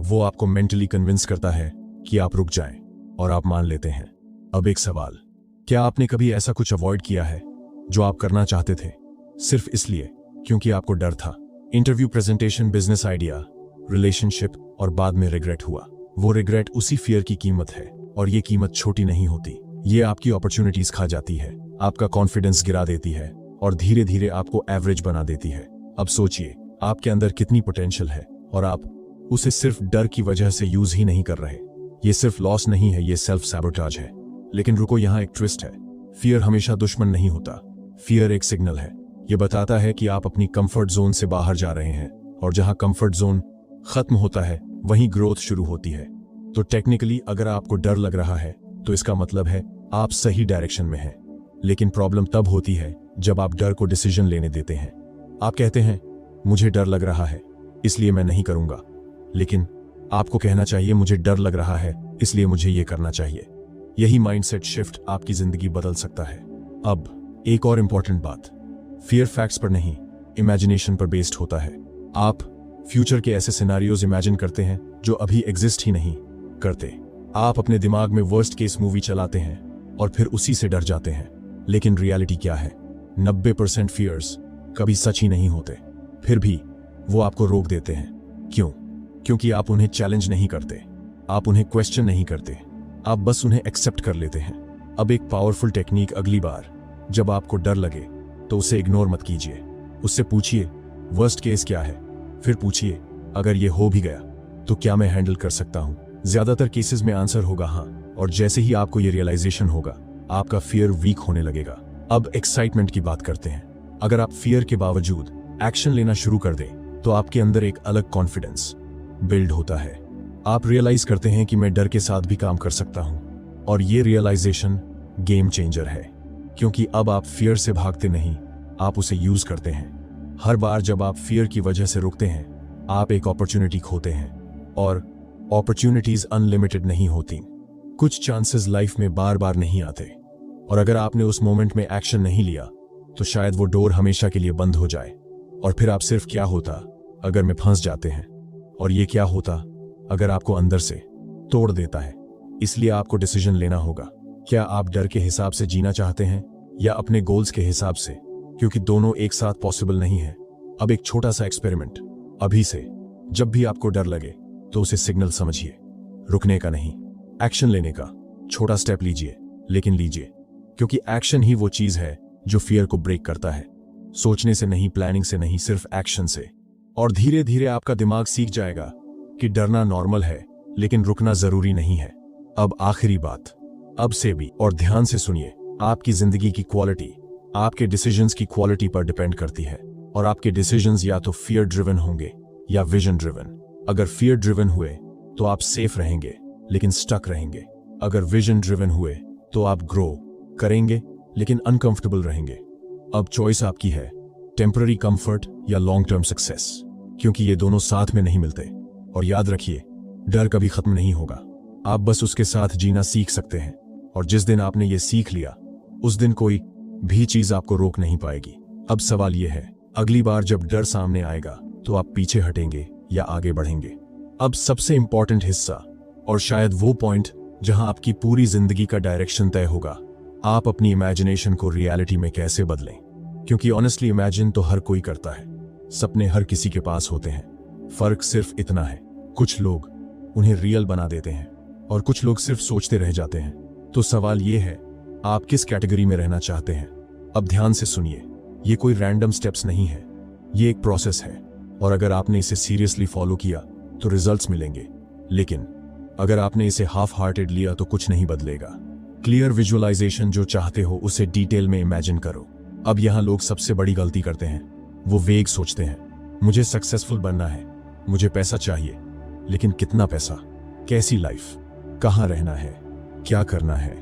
A: वो आपको मेंटली कन्विंस करता है कि आप रुक जाएं, और आप मान लेते हैं। अब एक सवाल, क्या आपने कभी ऐसा कुछ अवॉइड किया है जो आप करना चाहते थे, सिर्फ इसलिए क्योंकि आपको डर था? Interview, presentation, business idea, relationship, और बाद में रिग्रेट हुआ। वो रिग्रेट उसी फियर की कीमत है, और ये कीमत छोटी नहीं होती। ये आपकी अपॉर्चुनिटीज खा जाती है, आपका कॉन्फिडेंस गिरा देती है, और धीरे धीरे आपको एवरेज बना देती है। अब सोचिए, आपके अंदर कितनी पोटेंशियल है, और आप उसे सिर्फ डर की वजह से यूज ही नहीं कर रहे। ये सिर्फ लॉस नहीं है, ये सेल्फ सैबोटाज है। लेकिन रुको, यहाँ एक ट्विस्ट है। फियर हमेशा दुश्मन नहीं होता। फियर एक सिग्नल है। ये बताता है कि आप अपनी कंफर्ट जोन से बाहर जा रहे हैं, और जहां कंफर्ट जोन खत्म होता है वहीं ग्रोथ शुरू होती है। तो टेक्निकली अगर आपको डर लग रहा है तो इसका मतलब है आप सही डायरेक्शन में हैं। लेकिन प्रॉब्लम तब होती है जब आप डर को डिसीजन लेने देते हैं। आप कहते हैं, मुझे डर लग रहा है इसलिए मैं नहीं करूंगा, लेकिन आपको कहना चाहिए, मुझे डर लग रहा है इसलिए मुझे ये करना चाहिए। यही माइंडसेट शिफ्ट आपकी जिंदगी बदल सकता है। अब एक और इंपॉर्टेंट बात, फियर फैक्ट्स पर नहीं, इमेजिनेशन पर बेस्ड होता है। आप फ्यूचर के ऐसे सिनेरियोज इमेजिन करते हैं जो अभी एग्जिस्ट ही नहीं करते। आप अपने दिमाग में वर्स्ट केस मूवी चलाते हैं और फिर उसी से डर जाते हैं। लेकिन रियलिटी क्या है? 90% फियर्स कभी सच ही नहीं होते, फिर भी वो आपको रोक देते हैं। क्यों? क्योंकि आप उन्हें चैलेंज नहीं करते, आप उन्हें क्वेश्चन नहीं करते, आप बस उन्हें एक्सेप्ट कर लेते हैं। अब एक पावरफुल टेक्निक, अगली बार जब आपको डर लगे तो उसे इग्नोर मत कीजिए। उससे पूछिए, वर्स्ट केस क्या है? फिर पूछिए, अगर ये हो भी गया तो क्या मैं हैंडल कर सकता हूं? ज्यादातर केसेस में आंसर होगा हाँ, और जैसे ही आपको ये रियलाइजेशन होगा, आपका फियर वीक होने लगेगा। अब एक्साइटमेंट की बात करते हैं। अगर आप फियर के बावजूद एक्शन लेना शुरू कर दें तो आपके अंदर एक अलग कॉन्फिडेंस बिल्ड होता है। आप रियलाइज करते हैं कि मैं डर के साथ भी काम कर सकता हूं, और ये रियलाइजेशन गेम चेंजर है, क्योंकि अब आप फियर से भागते नहीं, आप उसे यूज करते हैं। हर बार जब आप फियर की वजह से रुकते हैं, आप एक अपॉर्चुनिटी खोते हैं, और अपॉर्चुनिटीज अनलिमिटेड नहीं होती। कुछ चांसेस लाइफ में बार बार नहीं आते, और अगर आपने उस मोमेंट में एक्शन नहीं लिया तो शायद वो डोर हमेशा के लिए बंद हो जाए। और फिर आप सिर्फ क्या होता अगर में फंस जाते हैं, और ये क्या होता अगर आपको अंदर से तोड़ देता है। इसलिए आपको डिसीजन लेना होगा, क्या आप डर के हिसाब से जीना चाहते हैं या अपने गोल्स के हिसाब से, क्योंकि दोनों एक साथ पॉसिबल नहीं है। अब एक छोटा सा एक्सपेरिमेंट, अभी से जब भी आपको डर लगे तो उसे सिग्नल समझिए, रुकने का नहीं, एक्शन लेने का। छोटा स्टेप लीजिए, लेकिन लीजिए, क्योंकि एक्शन ही वो चीज है जो फियर को ब्रेक करता है। सोचने से नहीं, प्लानिंग से नहीं, सिर्फ एक्शन से। और धीरे धीरे आपका दिमाग सीख जाएगा कि डरना नॉर्मल है, लेकिन रुकना जरूरी नहीं है। अब आखिरी बात, अब से भी और ध्यान से सुनिए, आपकी जिंदगी की क्वालिटी आपके डिसीजंस की क्वालिटी पर डिपेंड करती है। और आपके डिसीजंस या तो फियर ड्रिवन होंगे या विजन ड्रिवन। अगर फियर ड्रिवन हुए तो आप सेफ रहेंगे लेकिन स्टक रहेंगे। अगर विजन ड्रिवन हुए तो आप ग्रो करेंगे लेकिन अनकंफर्टेबल रहेंगे। अब चॉइस आपकी है, टेम्पररी कंफर्ट या लॉन्ग टर्म सक्सेस, क्योंकि ये दोनों साथ में नहीं मिलते। और याद रखिए, डर कभी खत्म नहीं होगा, आप बस उसके साथ जीना सीख सकते हैं। और जिस दिन आपने ये सीख लिया, उस दिन कोई भी चीज आपको रोक नहीं पाएगी। अब सवाल यह है, अगली बार जब डर सामने आएगा तो आप पीछे हटेंगे या आगे बढ़ेंगे? अब सबसे इंपॉर्टेंट हिस्सा, और शायद वो पॉइंट जहां आपकी पूरी जिंदगी का डायरेक्शन तय होगा, आप अपनी इमेजिनेशन को रियलिटी में कैसे बदलें। क्योंकि ऑनेस्टली इमेजिन तो हर कोई करता है, सपने हर किसी के पास होते हैं। फर्क सिर्फ इतना है, कुछ लोग उन्हें रियल बना देते हैं और कुछ लोग सिर्फ सोचते रह जाते हैं। तो सवाल ये है, आप किस कैटेगरी में रहना चाहते हैं? अब ध्यान से सुनिए, ये कोई रैंडम स्टेप्स नहीं है, ये एक प्रोसेस है, और अगर आपने इसे सीरियसली फॉलो किया तो रिजल्ट्स मिलेंगे। लेकिन अगर आपने इसे हाफ हार्टेड लिया तो कुछ नहीं बदलेगा। क्लियर विजुअलाइजेशन जो चाहते हो उसे डिटेल में इमेजिन करो, अब यहाँ लोग सबसे बड़ी गलती करते हैं, वो वेग सोचते हैं। मुझे सक्सेसफुल बनना है, मुझे पैसा चाहिए, लेकिन कितना पैसा, कैसी लाइफ, कहाँ रहना है, क्या करना है।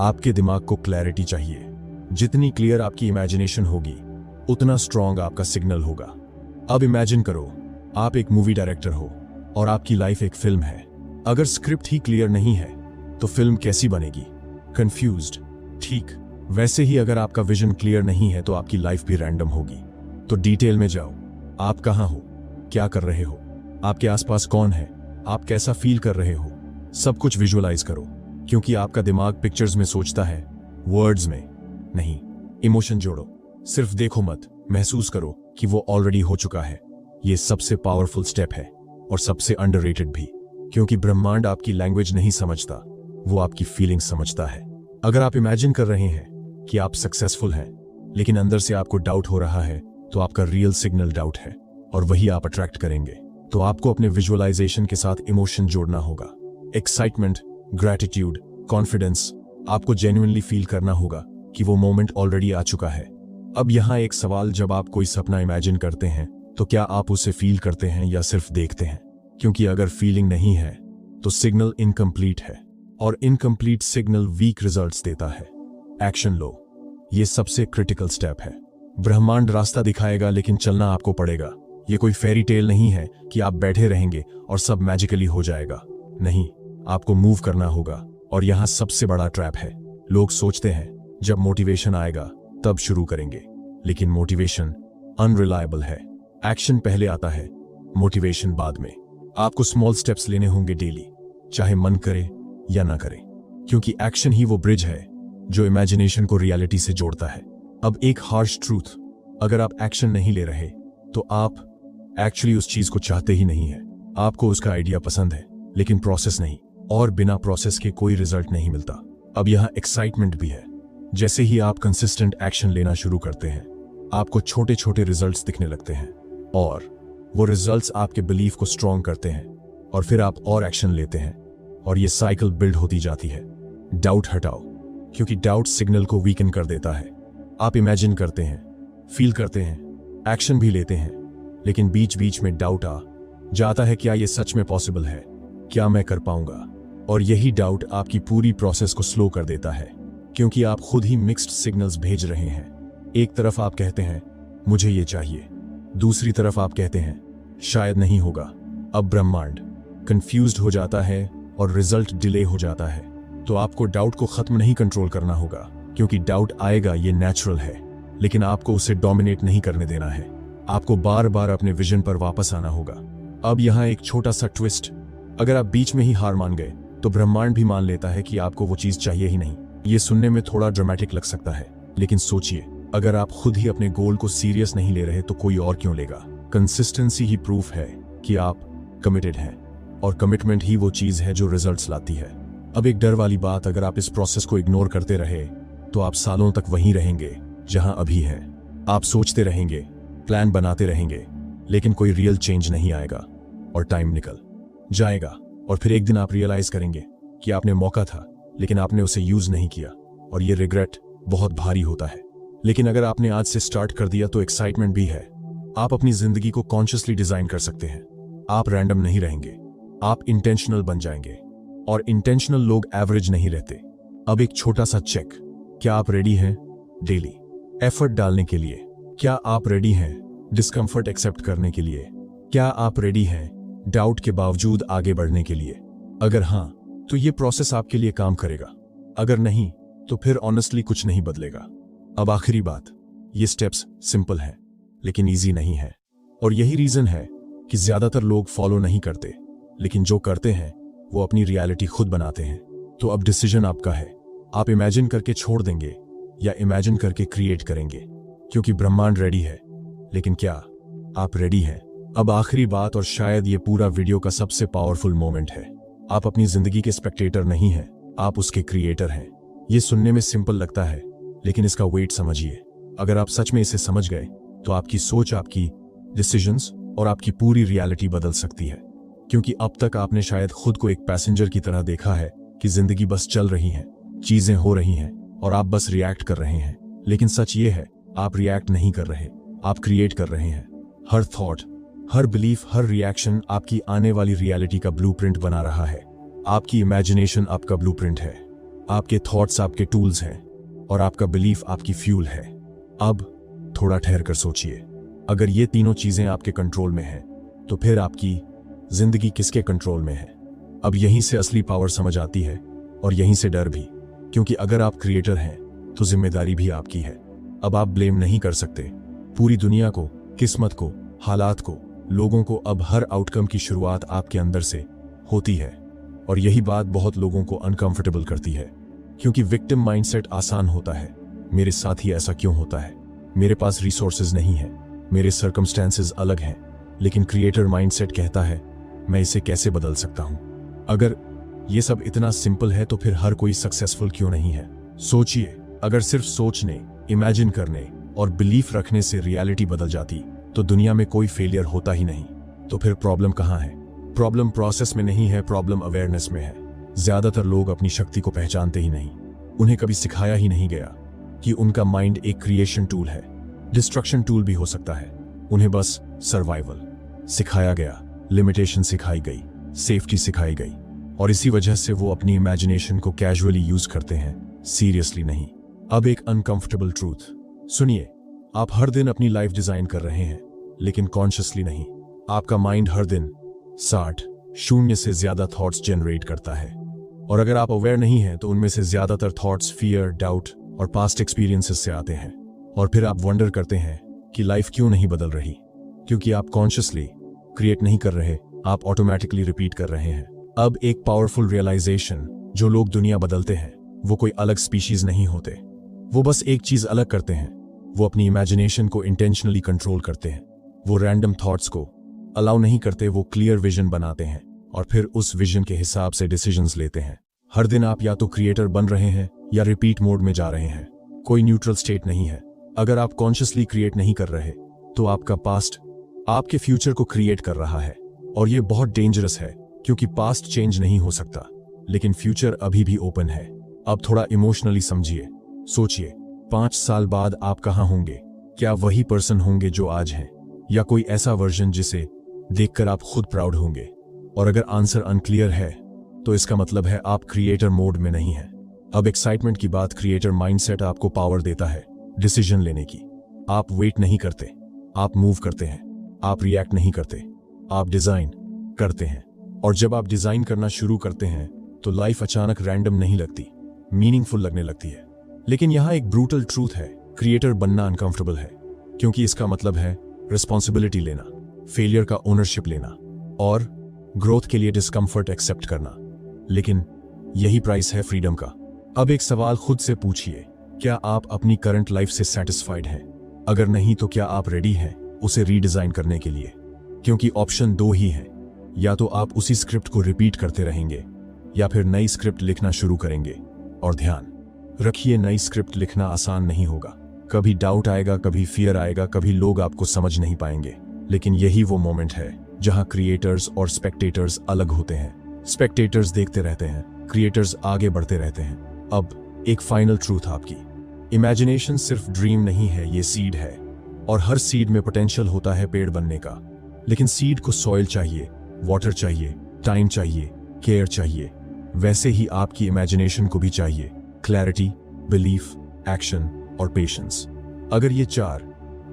A: आपके दिमाग को क्लैरिटी चाहिए। जितनी क्लियर आपकी इमेजिनेशन होगी उतना स्ट्रॉन्ग आपका सिग्नल होगा। अब इमेजिन करो आप एक मूवी डायरेक्टर हो और आपकी लाइफ एक फिल्म है। अगर स्क्रिप्ट ही क्लियर नहीं है तो फिल्म कैसी बनेगी? कंफ्यूज्ड। ठीक वैसे ही अगर आपका विजन क्लियर नहीं है तो आपकी लाइफ भी रैंडम होगी। तो डिटेल में जाओ। आप कहाँ हो, क्या कर रहे हो, आपके आसपास कौन है, आप कैसा फील कर रहे हो, सब कुछ विजुअलाइज करो। क्योंकि आपका दिमाग पिक्चर्स में सोचता है, वर्ड्स में नहीं। इमोशन जोड़ो, सिर्फ देखो मत, महसूस करो कि वो ऑलरेडी हो चुका है। ये सबसे पावरफुल स्टेप है और सबसे अंडररेटेड भी, क्योंकि ब्रह्मांड आपकी लैंग्वेज नहीं समझता, वो आपकी फीलिंग समझता है। अगर आप इमेजिन कर रहे हैं कि आप सक्सेसफुल हैं लेकिन अंदर से आपको डाउट हो रहा है, तो आपका रियल सिग्नल डाउट है और वही आप अट्रैक्ट करेंगे। तो आपको अपने विजुअलाइजेशन के साथ इमोशन जोड़ना होगा। Excitement, gratitude, confidence. आपको जेन्युइनली फील करना होगा कि वो मोमेंट ऑलरेडी आ चुका है। अब यहाँ एक सवाल, जब आप कोई सपना इमेजिन करते हैं तो क्या आप उसे फील करते हैं या सिर्फ देखते हैं? क्योंकि अगर फीलिंग नहीं है तो सिग्नल इनकम्प्लीट है और इनकम्प्लीट सिग्नल वीक रिजल्ट्स देता है। एक्शन लो, ये सबसे क्रिटिकल स्टेप है। ब्रह्मांड रास्ता दिखाएगा लेकिन चलना आपको पड़ेगा। ये कोई फेरी टेल नहीं है कि आप बैठे रहेंगे और सब मैजिकली हो जाएगा। नहीं, आपको मूव करना होगा। और यहाँ सबसे बड़ा ट्रैप है, लोग सोचते हैं जब मोटिवेशन आएगा तब शुरू करेंगे, लेकिन मोटिवेशन अनरिलायबल है। एक्शन पहले आता है, मोटिवेशन बाद में। आपको स्मॉल स्टेप्स लेने होंगे डेली, चाहे मन करे या ना करे, क्योंकि एक्शन ही वो ब्रिज है जो इमेजिनेशन को रियलिटी से जोड़ता है। अब एक हार्श ट्रूथ, अगर आप एक्शन नहीं ले रहे तो आप एक्चुअली उस चीज को चाहते ही नहीं है। आपको उसका आइडिया पसंद है लेकिन प्रोसेस नहीं, और बिना प्रोसेस के कोई रिजल्ट नहीं मिलता। अब यहाँ एक्साइटमेंट भी है। जैसे ही आप कंसिस्टेंट एक्शन लेना शुरू करते हैं, आपको छोटे छोटे रिजल्ट्स दिखने लगते हैं और वो रिजल्ट्स आपके बिलीफ को स्ट्रॉन्ग करते हैं और फिर आप और एक्शन लेते हैं और ये साइकिल बिल्ड होती जाती है। डाउट हटाओ, क्योंकि डाउट सिग्नल को वीकन कर देता है। आप इमेजिन करते हैं, फील करते हैं, एक्शन भी लेते हैं, लेकिन बीच बीच में डाउट आ जाता है, क्या ये सच में पॉसिबल है, क्या मैं कर पाऊंगा? और यही डाउट आपकी पूरी प्रोसेस को स्लो कर देता है, क्योंकि आप खुद ही मिक्स्ड सिग्नल्स भेज रहे हैं। एक तरफ आप कहते हैं मुझे ये चाहिए, दूसरी तरफ आप कहते हैं शायद नहीं होगा। अब ब्रह्मांड कंफ्यूज्ड हो जाता है और रिजल्ट डिले हो जाता है। तो आपको डाउट को खत्म नहीं कंट्रोल करना होगा, क्योंकि डाउट आएगा, ये नेचुरल है, लेकिन आपको उसे डोमिनेट नहीं करने देना है। आपको बार बार अपने विजन पर वापस आना होगा। अब यहाँ एक छोटा सा ट्विस्ट, अगर आप बीच में ही हार मान गए तो ब्रह्मांड भी मान लेता है कि आपको वो चीज चाहिए ही नहीं। ये सुनने में थोड़ा ड्रामेटिक लग सकता है, लेकिन सोचिए, अगर आप खुद ही अपने गोल को सीरियस नहीं ले रहे तो कोई और क्यों लेगा? कंसिस्टेंसी ही प्रूफ है कि आप कमिटेड हैं, और कमिटमेंट ही वो चीज है जो रिजल्ट्स लाती है। अब एक डर वाली बात, अगर आप इस प्रोसेस को इग्नोर करते रहे तो आप सालों तक वहीं रहेंगे जहां अभी हैं। आप सोचते रहेंगे, प्लान बनाते रहेंगे, लेकिन कोई रियल चेंज नहीं आएगा और टाइम निकल जाएगा। और फिर एक दिन आप रियलाइज करेंगे कि आपने मौका था लेकिन आपने उसे यूज नहीं किया, और ये रिग्रेट बहुत भारी होता है। लेकिन अगर आपने आज से स्टार्ट कर दिया तो एक्साइटमेंट भी है। आप अपनी जिंदगी को कॉन्शियसली डिजाइन कर सकते हैं। आप रैंडम नहीं रहेंगे, आप इंटेंशनल बन जाएंगे, और इंटेंशनल लोग एवरेज नहीं रहते। अब एक छोटा सा चेक, क्या आप रेडी हैं डेली एफर्ट डालने के लिए? क्या आप रेडी हैं डिस्कंफर्ट एक्सेप्ट करने के लिए? क्या आप रेडी हैं डाउट के बावजूद आगे बढ़ने के लिए? अगर हाँ, तो ये प्रोसेस आपके लिए काम करेगा। अगर नहीं, तो फिर ऑनेस्टली कुछ नहीं बदलेगा। अब आखिरी बात, ये स्टेप्स सिंपल हैं लेकिन इजी नहीं है, और यही रीजन है कि ज्यादातर लोग फॉलो नहीं करते, लेकिन जो करते हैं वो अपनी रियलिटी खुद बनाते हैं। तो अब डिसीजन आपका है, आप इमेजिन करके छोड़ देंगे या इमेजिन करके क्रिएट करेंगे, क्योंकि ब्रह्मांड रेडी है, लेकिन क्या आप रेडी हैं? अब आखिरी बात, और शायद ये पूरा वीडियो का सबसे पावरफुल मोमेंट है, आप अपनी जिंदगी के स्पेक्टेटर नहीं हैं, आप उसके क्रिएटर हैं। ये सुनने में सिंपल लगता है, लेकिन इसका वेट समझिए। अगर आप सच में इसे समझ गए तो आपकी सोच, आपकी डिसीजंस और आपकी पूरी रियलिटी बदल सकती है। क्योंकि अब तक आपने शायद खुद को एक पैसेंजर की तरह देखा है कि जिंदगी बस चल रही है, चीजें हो रही हैं और आप बस रिएक्ट कर रहे हैं। लेकिन सच ये है, आप रिएक्ट नहीं कर रहे, आप क्रिएट कर रहे हैं। हर थॉट, हर बिलीफ, हर रिएक्शन आपकी आने वाली रियलिटी का ब्लूप्रिंट बना रहा है। आपकी इमेजिनेशन आपका ब्लूप्रिंट है, आपके थॉट्स आपके टूल्स हैं और आपका बिलीफ आपकी फ्यूल है। अब थोड़ा ठहर कर सोचिए, अगर ये तीनों चीजें आपके कंट्रोल में हैं, तो फिर आपकी जिंदगी किसके कंट्रोल में है? अब यहीं से असली पावर समझ आती है और यहीं से डर भी, क्योंकि अगर आप क्रिएटर हैं तो जिम्मेदारी भी आपकी है। अब आप ब्लेम नहीं कर सकते पूरी दुनिया को, किस्मत को, हालात को, लोगों को। अब हर आउटकम की शुरुआत आपके अंदर से होती है और यही बात बहुत लोगों को अनकंफर्टेबल करती है, क्योंकि विक्टिम माइंडसेट आसान होता है। मेरे साथ ही ऐसा क्यों होता है, मेरे पास रिसोर्सेज नहीं है, मेरे सर्कमस्टेंसेस अलग हैं। लेकिन क्रिएटर माइंडसेट कहता है, मैं इसे कैसे बदल सकता हूं? अगर ये सब इतना सिंपल है तो फिर हर कोई सक्सेसफुल क्यों नहीं है? सोचिए, अगर सिर्फ सोचने, इमेजिन करने और बिलीफ रखने से रियलिटी बदल जाती तो दुनिया में कोई फेलियर होता ही नहीं। तो फिर प्रॉब्लम कहां है? प्रॉब्लम प्रोसेस में नहीं है, प्रॉब्लम अवेयरनेस में है। ज्यादातर लोग अपनी शक्ति को पहचानते ही नहीं। उन्हें कभी सिखाया ही नहीं गया कि उनका माइंड एक क्रिएशन टूल है, डिस्ट्रक्शन टूल भी हो सकता है। उन्हें बस सर्वाइवल सिखाया गया, लिमिटेशन सिखाई गई, सेफ्टी सिखाई गई, और इसी वजह से वो अपनी इमेजिनेशन को कैजुअली यूज करते हैं, सीरियसली नहीं। अब एक अनकंफर्टेबल ट्रूथ सुनिए, आप हर दिन अपनी लाइफ डिजाइन कर रहे हैं, लेकिन कॉन्शियसली नहीं। आपका माइंड हर दिन 60 से ज्यादा थॉट्स जनरेट करता है, और अगर आप अवेयर नहीं हैं तो उनमें से ज्यादातर थॉट्स फियर, डाउट और पास्ट एक्सपीरियंसेस से आते हैं। और फिर आप वंडर करते हैं कि लाइफ क्यों नहीं बदल रही, क्योंकि आप कॉन्शियसली क्रिएट नहीं कर रहे, आप ऑटोमेटिकली रिपीट कर रहे हैं। अब एक पावरफुल रियलाइजेशन, जो लोग दुनिया बदलते हैं वो कोई अलग स्पीशीज नहीं होते, वो बस एक चीज अलग करते हैं, वो अपनी इमेजिनेशन को इंटेंशनली कंट्रोल करते हैं। वो रैंडम थॉट्स को अलाउ नहीं करते, वो क्लियर विजन बनाते हैं और फिर उस विजन के हिसाब से डिसीजंस लेते हैं। हर दिन आप या तो क्रिएटर बन रहे हैं या रिपीट मोड में जा रहे हैं, कोई न्यूट्रल स्टेट नहीं है। अगर आप कॉन्शियसली क्रिएट नहीं कर रहे तो आपका पास्ट आपके फ्यूचर को क्रिएट कर रहा है, और ये बहुत डेंजरस है, क्योंकि पास्ट चेंज नहीं हो सकता लेकिन फ्यूचर अभी भी ओपन है। अब थोड़ा इमोशनली समझिए, सोचिए, 5 साल बाद आप कहां होंगे? क्या वही पर्सन होंगे जो आज हैं, या कोई ऐसा वर्जन जिसे देखकर आप खुद प्राउड होंगे? और अगर आंसर अनक्लियर है तो इसका मतलब है आप क्रिएटर मोड में नहीं हैं। अब एक्साइटमेंट की बात, क्रिएटर माइंडसेट आपको पावर देता है डिसीजन लेने की। आप वेट नहीं करते, आप मूव करते हैं। आप रिएक्ट नहीं करते, आप डिजाइन करते हैं। और जब आप डिजाइन करना शुरू करते हैं तो लाइफ अचानक रैंडम नहीं लगती, मीनिंगफुल लगने लगती है। लेकिन यहां एक ब्रूटल ट्रूथ है, क्रिएटर बनना अनकंफर्टेबल है, क्योंकि इसका मतलब है रिस्पॉन्सिबिलिटी लेना, फेलियर का ओनरशिप लेना और ग्रोथ के लिए डिस्कंफर्ट एक्सेप्ट करना। लेकिन यही प्राइस है फ्रीडम का। अब एक सवाल खुद से पूछिए, क्या आप अपनी करंट लाइफ से सेटिस्फाइड हैं? अगर नहीं तो क्या आप रेडी हैं उसे रीडिजाइन करने के लिए? क्योंकि ऑप्शन 2 ही है, या तो आप उसी स्क्रिप्ट को रिपीट करते रहेंगे या फिर नई स्क्रिप्ट लिखना शुरू करेंगे। और ध्यान रखिए, नई स्क्रिप्ट लिखना आसान नहीं होगा। कभी डाउट आएगा, कभी फियर आएगा, कभी लोग आपको समझ नहीं पाएंगे। लेकिन यही वो मोमेंट है जहां क्रिएटर्स और स्पेक्टेटर्स अलग होते हैं। स्पेक्टेटर्स देखते रहते हैं, क्रिएटर्स आगे बढ़ते रहते हैं। अब एक फाइनल ट्रूथ आपकी, इमेजिनेशन सिर्फ ड्रीम नहीं है, ये सीड है, और हर सीड में पोटेंशियल होता है पेड़ बनने का। लेकिन सीड को सॉइल चाहिए, वाटर चाहिए, टाइम चाहिए, केयर चाहिए। वैसे ही आपकी इमेजिनेशन को भी चाहिए क्लैरिटी, बिलीफ, एक्शन और पेशेंस। अगर ये 4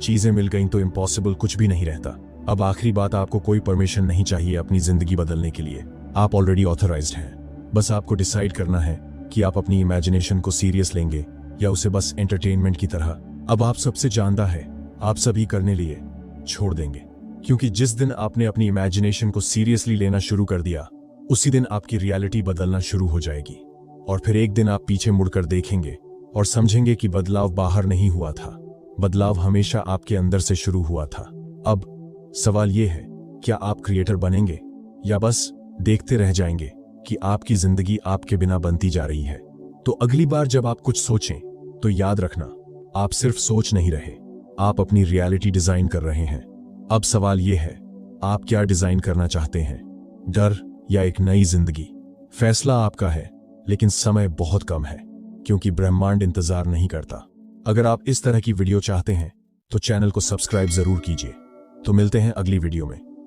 A: चीजें मिल गईं तो इम्पॉसिबल कुछ भी नहीं रहता। अब आखिरी बात, आपको कोई परमिशन नहीं चाहिए अपनी जिंदगी बदलने के लिए। आप ऑलरेडी ऑथराइज्ड हैं। बस आपको डिसाइड करना है कि आप अपनी इमेजिनेशन को सीरियस लेंगे या उसे बस एंटरटेनमेंट की तरह। अब आप सबसे जानता है, आप सभी करने लिए छोड़ देंगे, क्योंकि जिस दिन आपने अपनी इमेजिनेशन को सीरियसली लेना शुरू कर दिया, उसी दिन आपकी रियलिटी बदलना शुरू हो जाएगी। और फिर एक दिन आप पीछे मुड़कर देखेंगे और समझेंगे कि बदलाव बाहर नहीं हुआ था, बदलाव हमेशा आपके अंदर से शुरू हुआ था। अब सवाल यह है, क्या आप क्रिएटर बनेंगे या बस देखते रह जाएंगे कि आपकी जिंदगी आपके बिना बनती जा रही है? तो अगली बार जब आप कुछ सोचें तो याद रखना, आप सिर्फ सोच नहीं रहे, आप अपनी रियलिटी डिजाइन कर रहे हैं। अब सवाल यह है, आप क्या डिजाइन करना चाहते हैं, डर या एक नई जिंदगी? फैसला आपका है, लेकिन समय बहुत कम है, क्योंकि ब्रह्मांड इंतजार नहीं करता। अगर आप इस तरह की वीडियो चाहते हैं तो चैनल को सब्सक्राइब जरूर कीजिए। तो मिलते हैं अगली वीडियो में।